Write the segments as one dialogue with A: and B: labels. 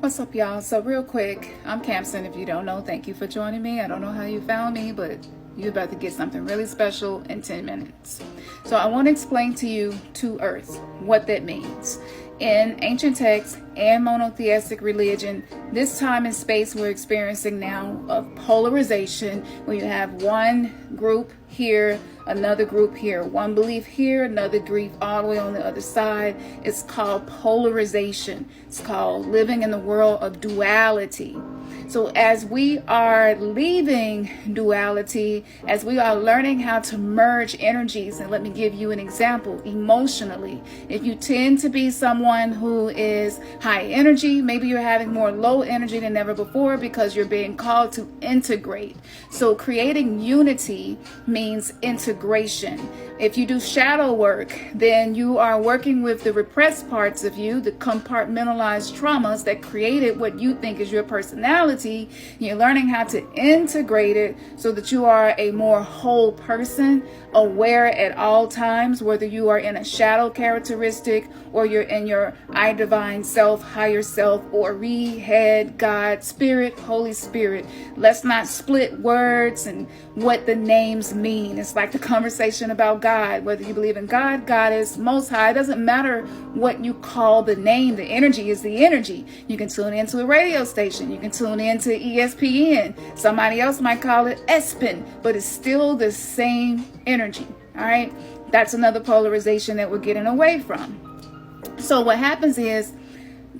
A: What's up, y'all? So real quick, I'm Camson. If you don't know, thank you for joining me. I don't know how you found me, but you're about to get something really special in 10 minutes. So I want to explain to you two earths, what that means. In ancient texts and monotheistic religion, this time and space we're experiencing now of polarization, where you have one group here, another group here, one belief here, another belief all the way on the other side. It's called polarization. It's called living in the world of duality. So as we are leaving duality, as we are learning how to merge energies, and let me give you an example, emotionally, if you tend to be someone who is high energy, maybe you're having more low energy than ever before because you're being called to integrate. So creating unity means integration. If you do shadow work, then you are working with the repressed parts of you, the compartmentalized traumas that created what you think is your personality. You're learning how to integrate it so that you are a more whole person, aware at all times, whether you are in a shadow characteristic or you're in your I divine self, higher self, or head, God, spirit, Holy Spirit. Let's not split words and what the names mean. It's like the conversation about God, whether you believe in God, Goddess, Most High. It doesn't matter what you call the name. The energy is the energy. You can tune into a radio station. You can tune into ESPN. Somebody else might call it ESPN, but it's still the same energy. All right. That's another polarization that we're getting away from. So what happens is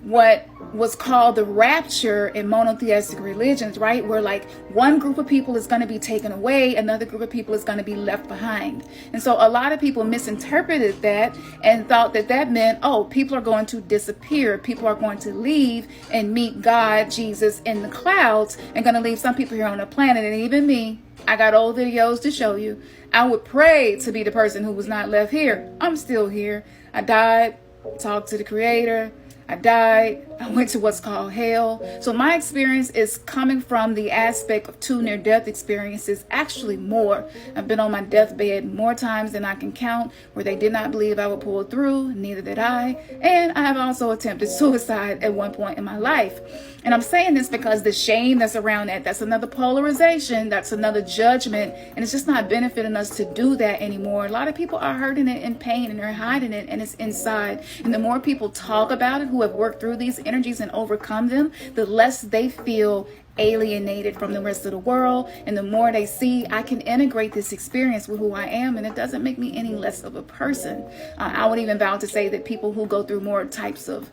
A: what was called the rapture in monotheistic religions, right? Where like one group of people is going to be taken away, another group of people is going to be left behind. And so a lot of people misinterpreted that and thought that that meant, oh, people are going to disappear. People are going to leave and meet God, Jesus in the clouds, and going to leave some people here on the planet. And even me, I got old videos to show you. I would pray to be the person who was not left here. I'm still here. I died, talked to the Creator. I died. I went to what's called hell. So my experience is coming from the aspect of two near-death experiences, actually more. I've been on my deathbed more times than I can count, where they did not believe I would pull through, neither did I. And I have also attempted suicide at one point in my life. And I'm saying this because the shame that's around that's another polarization, that's another judgment, and it's just not benefiting us to do that anymore. A lot of people are hurting it in pain and they're hiding it, and it's inside. And the more people talk about it, who have worked through these energies and overcome them, the less they feel alienated from the rest of the world, and the more they see I can integrate this experience with who I am, and it doesn't make me any less of a person. I would even vow to say that people who go through more types of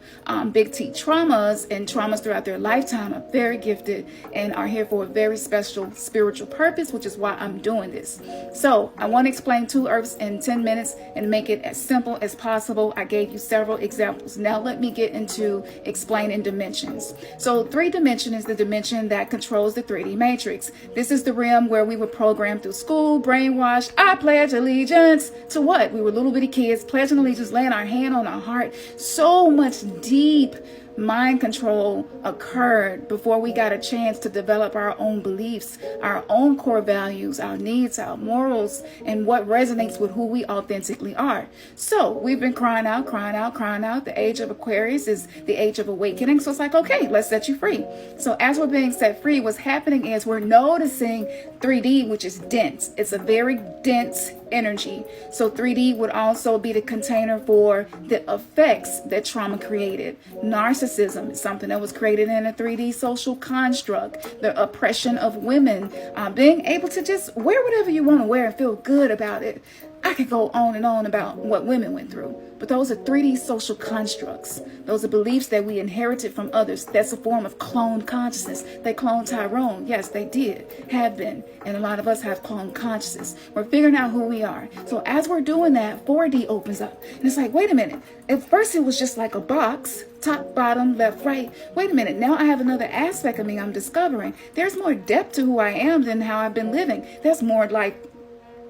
A: big T traumas and traumas throughout their lifetime are very gifted and are here for a very special spiritual purpose, which is why I'm doing this. So I want to explain two earths in 10 minutes and make it as simple as possible. I gave you several examples. Now let me get into explaining dimensions. So 3-dimension is the dimension that controls the 3D matrix. This is the realm where we were programmed through school, brainwashed. I pledge allegiance to what? We were little bitty kids, pledging allegiance, laying our hand on our heart. So much deep mind control occurred before we got a chance to develop our own beliefs, our own core values, our needs, our morals, and what resonates with who we authentically are. So we've been crying out, crying out, crying out. The age of Aquarius is the age of awakening. So it's like, okay, let's set you free. So as we're being set free, what's happening is we're noticing 3D, which is dense. It's a very dense energy. So 3D would also be the container for the effects that trauma created. Narcissism is something that was created in a 3D social construct. The oppression of women, being able to just wear whatever you want to wear and feel good about it. I could go on and on about what women went through, but those are 3D social constructs. Those are beliefs that we inherited from others. That's a form of cloned consciousness. They cloned Tyrone. Yes, they did, have been, and a lot of us have cloned consciousness. We're figuring out who we are. So as we're doing that, 4D opens up, and it's like, wait a minute. At first it was just like a box, top, bottom, left, right. Wait a minute. Now I have another aspect of me I'm discovering. There's more depth to who I am than how I've been living. There's more like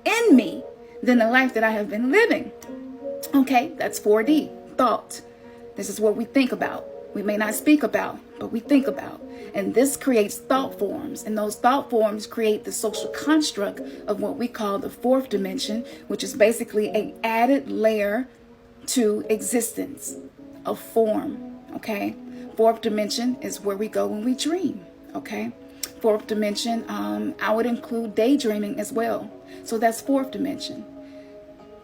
A: in me than the life that I have been living. Okay, that's 4D, thought. This is what we think about. We may not speak about, but we think about. And this creates thought forms. And those thought forms create the social construct of what we call the 4th dimension, which is basically an added layer to existence, of form. Okay? fourth dimension is where we go when we dream. Okay. Fourth dimension, I would include daydreaming as well. So that's fourth dimension.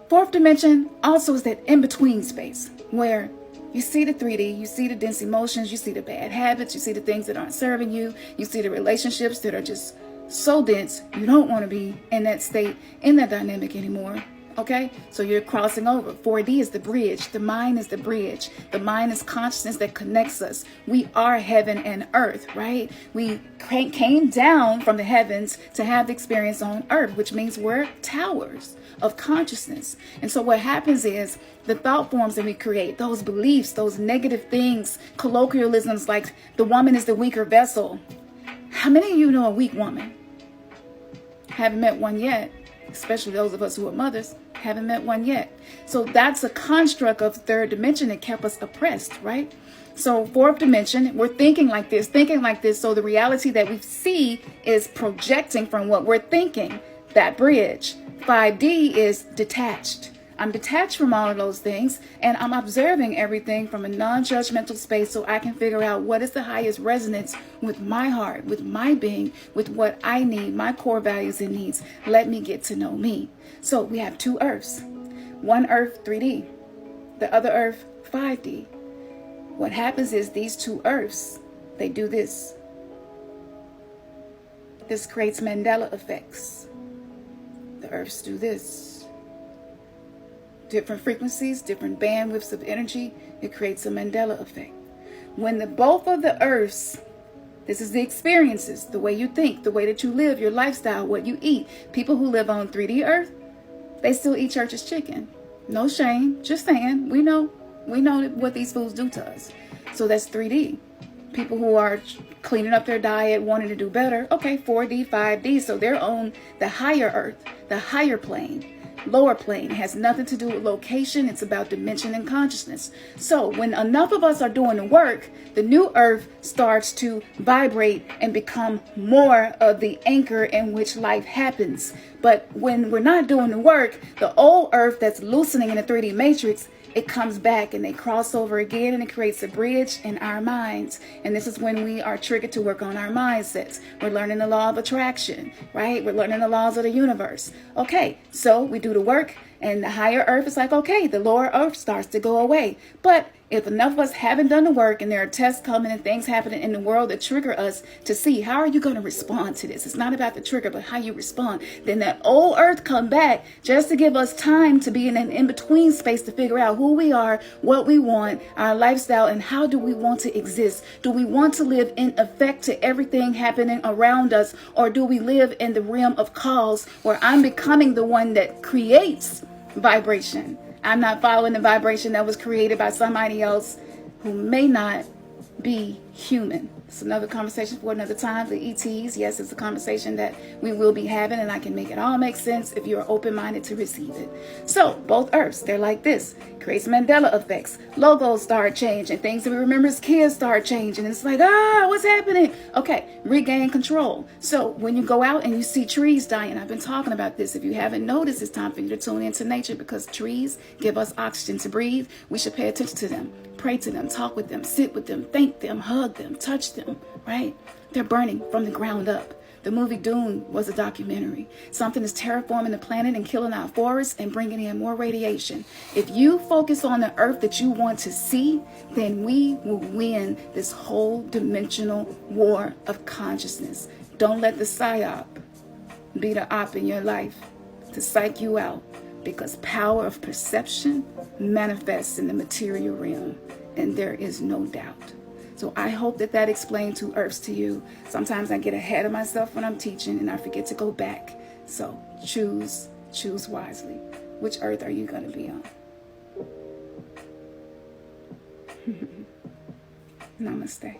A: Fourth dimension also is that in-between space where you see the 3D, you see the dense emotions, you see the bad habits, you see the things that aren't serving you, you see the relationships that are just so dense, you don't want to be in that state, in that dynamic anymore. Okay, so you're crossing over. 4D is the bridge. The mind is the bridge. The mind is consciousness that connects us. We are heaven and earth, right? We came down from the heavens to have the experience on earth, which means we're towers of consciousness. And so what happens is the thought forms that we create, those beliefs, those negative things, colloquialisms like the woman is the weaker vessel. How many of you know a weak woman? Haven't met one yet, especially those of us who are mothers. Haven't met one yet. So that's a construct of third dimension that kept us oppressed, right? So fourth dimension, we're thinking like this. So the reality that we see is projecting from what we're thinking, that bridge. 5D is detached. I'm detached from all of those things, and I'm observing everything from a non-judgmental space so I can figure out what is the highest resonance with my heart, with my being, with what I need, my core values and needs. Let me get to know me. So we have two earths. One earth, 3D. The other earth, 5D. What happens is these two earths, they do this. This creates Mandela effects. The earths do this. Different frequencies, different bandwidths of energy, it creates a Mandela effect. When both of the earths, this is the experiences, the way you think, the way that you live, your lifestyle, what you eat. People who live on 3D earth, they still eat church's chicken. No shame, just saying, we know what these foods do to us. So that's 3D. People who are cleaning up their diet, wanting to do better, okay, 4D, 5D, so they're on the higher earth, the higher plane. Lower plane has nothing to do with location. It's about dimension and consciousness. So when enough of us are doing the work, the new earth starts to vibrate and become more of the anchor in which life happens. But when we're not doing the work, the old earth that's loosening in the 3D matrix, it comes back and they cross over again, and it creates a bridge in our minds. And this is when we are triggered to work on our mindsets. We're learning the law of attraction, right? We're learning the laws of the universe. Okay, so we do the work, and the higher earth is like, okay, the lower earth starts to go away. But if enough of us haven't done the work, and there are tests coming and things happening in the world that trigger us to see how are you going to respond to this. It's not about the trigger, but how you respond. Then that old earth come back just to give us time to be in an in-between space to figure out who we are, what we want, our lifestyle, and how do we want to exist. Do we want to live in effect to everything happening around us, or do we live in the realm of cause where I'm becoming the one that creates vibration? I'm not following the vibration that was created by somebody else who may not be human. It's another conversation for another time. The ETs, yes, it's a conversation that we will be having, and I can make it all make sense if you're open-minded to receive it. So both earths, they're like this. Creates Mandela effects. Logos start changing. Things that we remember as kids start changing. And it's like, what's happening? Okay, regain control. So when you go out and you see trees dying, I've been talking about this. If you haven't noticed, it's time for you to tune into nature, because trees give us oxygen to breathe. We should pay attention to them. Pray to them, talk with them, sit with them, thank them, hug them, touch them, right? They're burning from the ground up. The movie Dune was a documentary. Something is terraforming the planet and killing our forests and bringing in more radiation. If you focus on the earth that you want to see, then we will win this whole dimensional war of consciousness. Don't let the psyop be the op in your life to psych you out, because power of perception manifests in the material realm, and there is no doubt. So I hope that explained two earths to you. Sometimes I get ahead of myself when I'm teaching and I forget to go back. So choose wisely. Which earth are you going to be on? Namaste.